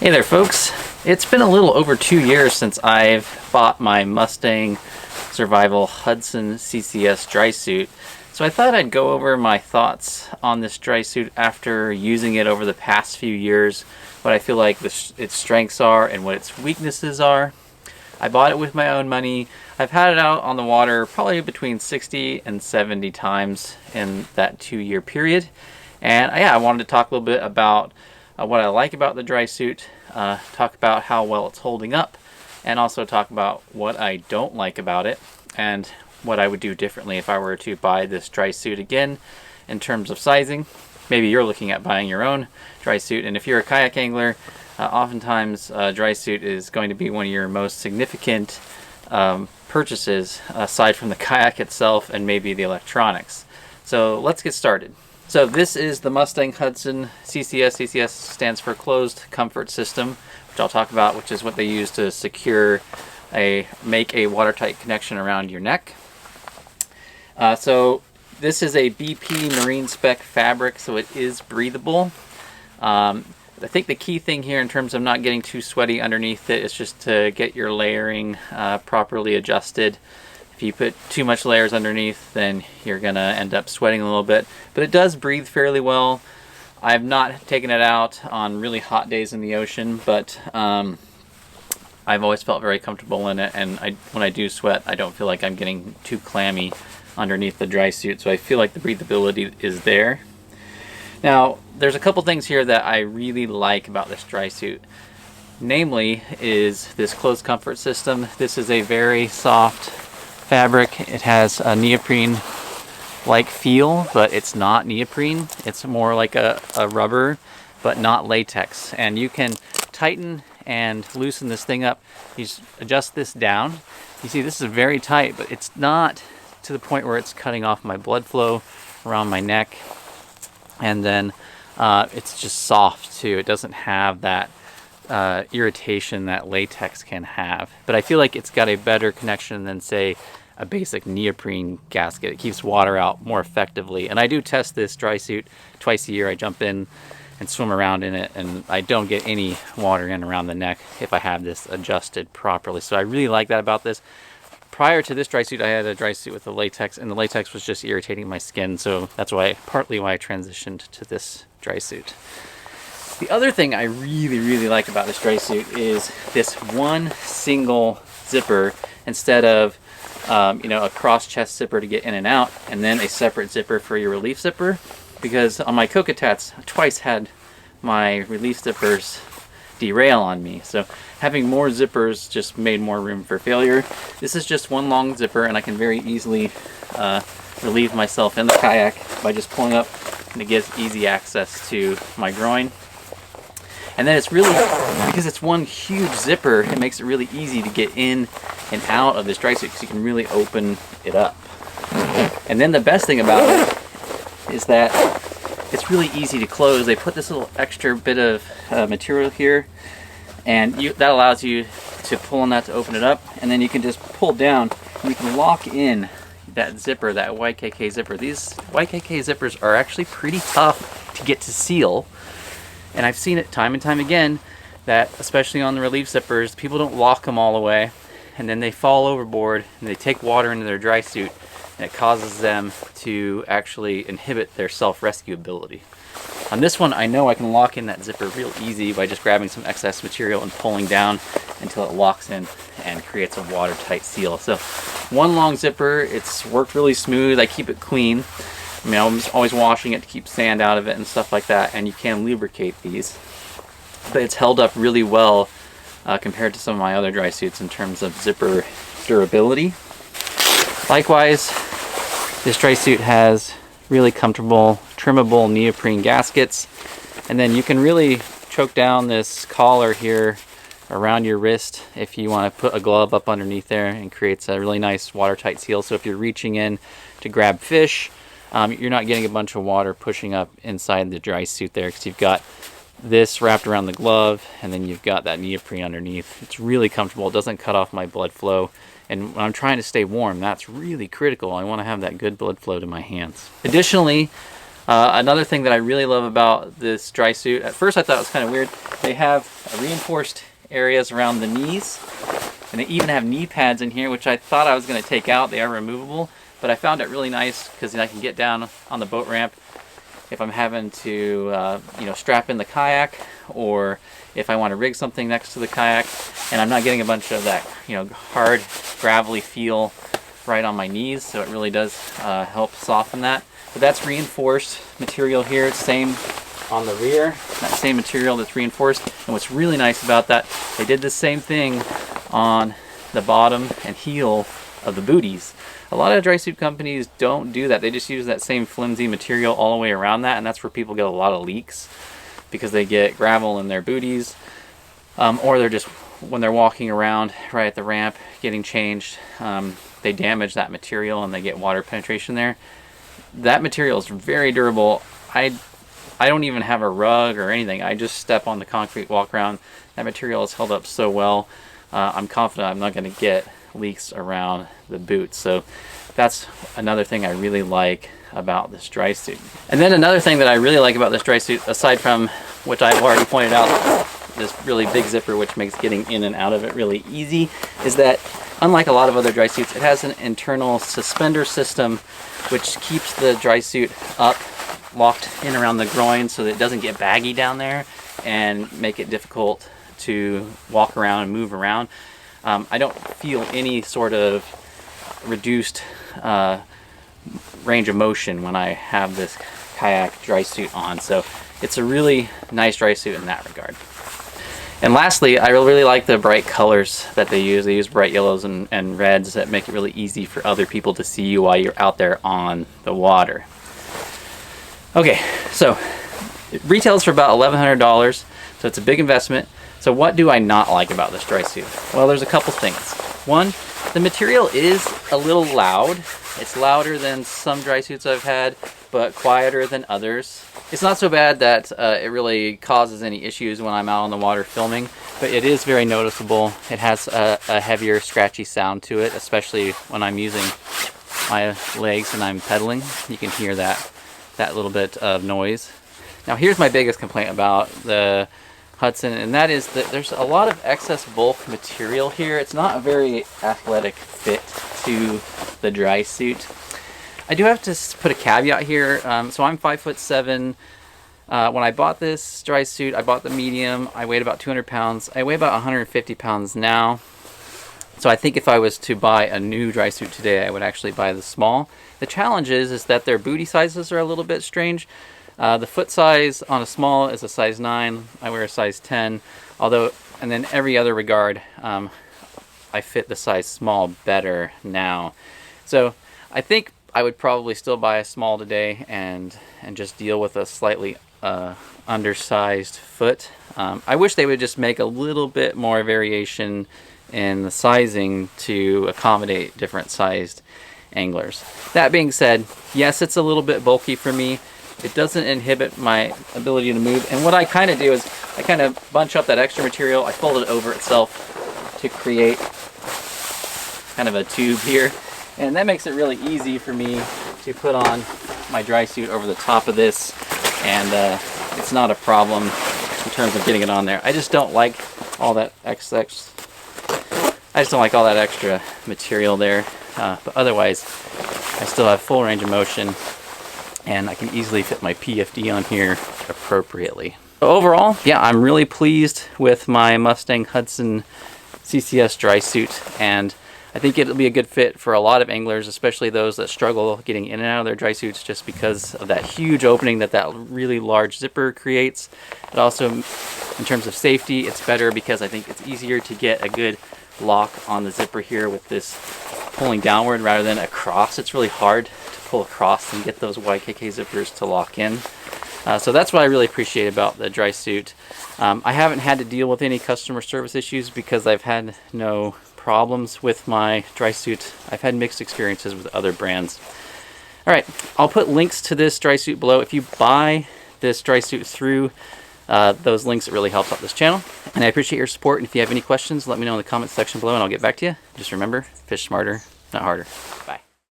Hey there folks, it's been a little over 2 years since I've bought my Mustang Survival Hudson CCS dry suit, so I thought I'd go over my thoughts on this dry suit after using it over the past few years, what I feel like its strengths are and what its weaknesses are. I bought it with my own money. I've had it out on the water probably between 60 and 70 times in that 2-year period, and I wanted to talk a little bit about what I like about the dry suit, talk about how well it's holding up, and also talk about what I don't like about it and what I would do differently if I were to buy this dry suit again in terms of sizing. Maybe you're looking at buying your own dry suit, and if you're a kayak angler, oftentimes a dry suit is going to be one of your most significant purchases aside from the kayak itself and maybe the electronics. So let's get started. So this is the Mustang Hudson CCS. CCS stands for Closed Comfort System, which I'll talk about, which is what they use to make a watertight connection around your neck. So this is a BP marine spec fabric, so it is breathable. I think the key thing here in terms of not getting too sweaty underneath it is just to get your layering properly adjusted. If you put too much layers underneath, then you're gonna end up sweating a little bit, but it does breathe fairly well. I've not taken it out on really hot days in the ocean, but I've always felt very comfortable in it, and when I do sweat, I don't feel like I'm getting too clammy underneath the dry suit, so I feel like the breathability is there. Now, there's a couple things here that I really like about this dry suit. Namely is this closed comfort system. This is a very soft fabric. It has a neoprene-like feel, but it's not neoprene. It's more like a rubber, but not latex. And you can tighten and loosen this thing up. You just adjust this down. You see this is very tight, but it's not to the point where it's cutting off my blood flow around my neck. And then it's just soft too. It doesn't have that irritation that latex can have. But I feel like it's got a better connection than, say, a basic neoprene gasket. It keeps water out more effectively. And I do test this dry suit twice a year. I jump in and swim around in it, and I don't get any water in around the neck if I have this adjusted properly. So I really like that about this. Prior to this dry suit, I had a dry suit with the latex, and the latex was just irritating my skin, so that's partly why I transitioned to this dry suit. The other thing I really like about this dry suit is this one single zipper instead of a cross chest zipper to get in and out, and then a separate zipper for your relief zipper. Because on my Cocotats, I twice had my relief zippers derail on me. So having more zippers just made more room for failure. This is just one long zipper, and I can very easily relieve myself in the kayak by just pulling up, and it gives easy access to my groin. And then it's really, because it's one huge zipper, it makes it really easy to get in and out of this dry suit because you can really open it up. And then the best thing about it is that it's really easy to close. They put this little extra bit of material here, and that allows you to pull on that to open it up, and then you can just pull down and you can lock in that zipper, that YKK zipper. These YKK zippers are actually pretty tough to get to seal, and I've seen it time and time again that, especially on the relief zippers, people don't lock them all the way, and then they fall overboard and they take water into their dry suit, and it causes them to actually inhibit their self-rescue ability. On this one, I know I can lock in that zipper real easy by just grabbing some excess material and pulling down until it locks in and creates a watertight seal. So one long zipper, it's worked really smooth. I keep it clean. I mean, I'm always washing it to keep sand out of it and stuff like that, and you can lubricate these. But it's held up really well compared to some of my other dry suits in terms of zipper durability. Likewise, this dry suit has really comfortable, trimmable neoprene gaskets, and then you can really choke down this collar here around your wrist if you want to put a glove up underneath there, and creates a really nice watertight seal. So if you're reaching in to grab fish, you're not getting a bunch of water pushing up inside the dry suit there, because you've got this wrapped around the glove, and then you've got that neoprene underneath. It's really comfortable. It doesn't cut off my blood flow, and when I'm trying to stay warm, that's really critical. I want to have that good blood flow to my hands. Additionally, Another thing that I really love about this dry suit, at first I thought it was kind of weird, they have reinforced areas around the knees, and they even have knee pads in here, which I thought I was going to take out. They are removable, but I found it really nice because I can get down on the boat ramp if I'm having to strap in the kayak, or if I want to rig something next to the kayak, and I'm not getting a bunch of that hard gravelly feel right on my knees, so it really does help soften that. But that's reinforced material here, same on the rear, that same material that's reinforced. And what's really nice about that, they did the same thing on the bottom and heel of the booties. A lot of dry suit companies don't do that. They just use that same flimsy material all the way around that, and that's where people get a lot of leaks, because they get gravel in their booties, or they're just, when they're walking around right at the ramp getting changed, they damage that material and they get water penetration there. That material is very durable. I don't even have a rug or anything. I just step on the concrete, walk around. That material has held up so well. I'm confident I'm not going to get leaks around the boots. So that's another thing I really like about this dry suit. And then another thing that I really like about this dry suit, aside from which I've already pointed out, this really big zipper which makes getting in and out of it really easy, is that unlike a lot of other dry suits, it has an internal suspender system which keeps the dry suit up, locked in around the groin, so that it doesn't get baggy down there and make it difficult to walk around and move around. I don't feel any sort of reduced range of motion when I have this kayak dry suit on, so it's a really nice dry suit in that regard. And lastly, I really like the bright colors that they use. They use bright yellows and reds that make it really easy for other people to see you while you're out there on the water. Okay, so it retails for about $1,100, so it's a big investment. So what do I not like about this dry suit? Well, there's a couple things. One, the material is a little loud. It's louder than some dry suits I've had, but quieter than others. It's not so bad that it really causes any issues when I'm out on the water filming, but it is very noticeable. It has a heavier, scratchy sound to it, especially when I'm using my legs and I'm pedaling. You can hear that little bit of noise. Now here's my biggest complaint about the Hudson, and that is that there's a lot of excess bulk material here. It's not a very athletic fit to the dry suit. I do have to put a caveat here. So I'm 5'7". When I bought this dry suit, I bought the medium. I weighed about 200 pounds. I weigh about 150 pounds now. So I think if I was to buy a new dry suit today, I would actually buy the small. The challenge is that their booty sizes are a little bit strange. The foot size on a small is a size 9. I wear a size 10. And then every other regard, I fit the size small better now. So I think I would probably still buy a small today and just deal with a slightly undersized foot. I wish they would just make a little bit more variation in the sizing to accommodate different sized anglers. That being said, yes, it's a little bit bulky for me. It doesn't inhibit my ability to move. And what I kind of do is I kind of bunch up that extra material. I fold it over itself to create kind of a tube here. And that makes it really easy for me to put on my dry suit over the top of this, and it's not a problem in terms of getting it on there. I just don't like all that extra material there, but otherwise I still have full range of motion, and I can easily fit my PFD on here appropriately. So overall, yeah, I'm really pleased with my Mustang Hudson CCS dry suit, and I think it'll be a good fit for a lot of anglers, especially those that struggle getting in and out of their dry suits just because of that huge opening that really large zipper creates. It also, in terms of safety, it's better because I think it's easier to get a good lock on the zipper here with this pulling downward rather than across. It's really hard to pull across and get those YKK zippers to lock in. So that's what I really appreciate about the dry suit. I haven't had to deal with any customer service issues because I've had no problems with my dry suit. I've had mixed experiences with other brands. All right, I'll put links to this dry suit below. If you buy this dry suit through those links, it really helps out this channel. And I appreciate your support. And if you have any questions, let me know in the comments section below and I'll get back to you. Just remember, fish smarter, not harder. Bye.